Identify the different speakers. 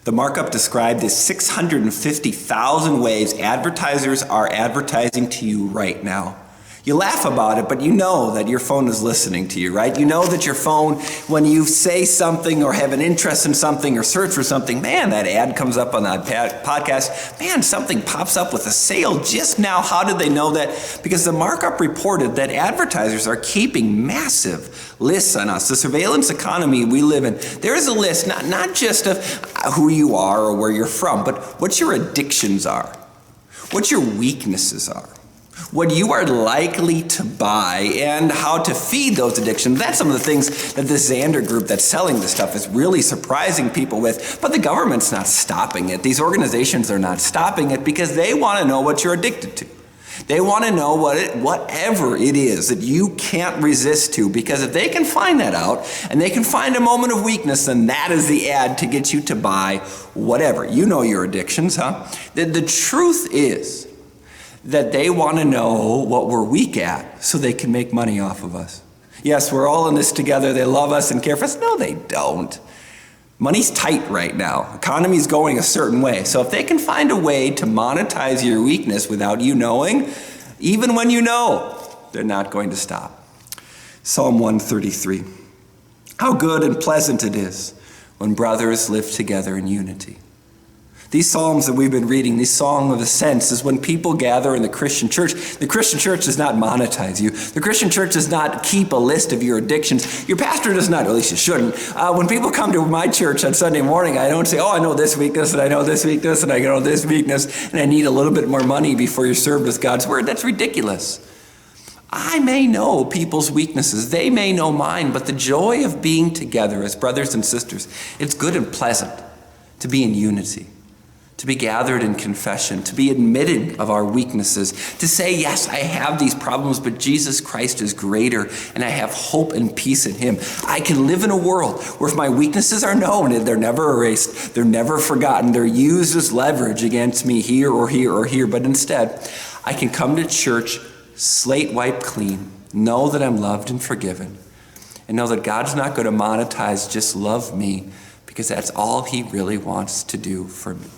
Speaker 1: The markup described is 650,000 ways advertisers are advertising to you right now. You laugh about it, but you know that your phone is listening to you, right? You know that your phone, when you say something or have an interest in something or search for something, man, that ad comes up on that podcast. Man, something pops up with a sale just now. How did they know that? Because the markup reported that advertisers are keeping massive lists on us. The surveillance economy we live in, there is a list, not just of who you are or where you're from, but what your addictions are, what your weaknesses are, what you are likely to buy, and how to feed those addictions. That's some of the things that this Xander group that's selling this stuff is really surprising people with. But the government's not stopping it. These organizations are not stopping it because they want to know what you're addicted to. They want to know whatever it is that you can't resist to, because if they can find that out and they can find a moment of weakness, then that is the ad to get you to buy whatever. You know your addictions, huh? The truth is that they want to know what we're weak at so they can make money off of us. Yes, we're all in this together. They love us and care for us. No, they don't. Money's tight right now. Economy's going a certain way. So if they can find a way to monetize your weakness without you knowing, even when you know, they're not going to stop. Psalm 133. How good and pleasant it is when brothers live together in unity. These psalms that we've been reading, these Song of Ascents, is when people gather in the Christian church. The Christian church does not monetize you. The Christian church does not keep a list of your addictions. Your pastor does not, or at least you shouldn't. When people come to my church on Sunday morning, I don't say, I know this weakness, and I know this weakness, and I know this weakness, and I need a little bit more money before you're served with God's word. That's ridiculous. I may know people's weaknesses. They may know mine, but the joy of being together as brothers and sisters, it's good and pleasant to be in unity, to be gathered in confession, to be admitted of our weaknesses, to say, yes, I have these problems, but Jesus Christ is greater, and I have hope and peace in him. I can live in a world where if my weaknesses are known, and they're never erased, they're never forgotten, they're used as leverage against me here or here or here, but instead, I can come to church, slate wiped clean, know that I'm loved and forgiven, and know that God's not going to monetize just love me, because that's all he really wants to do for me.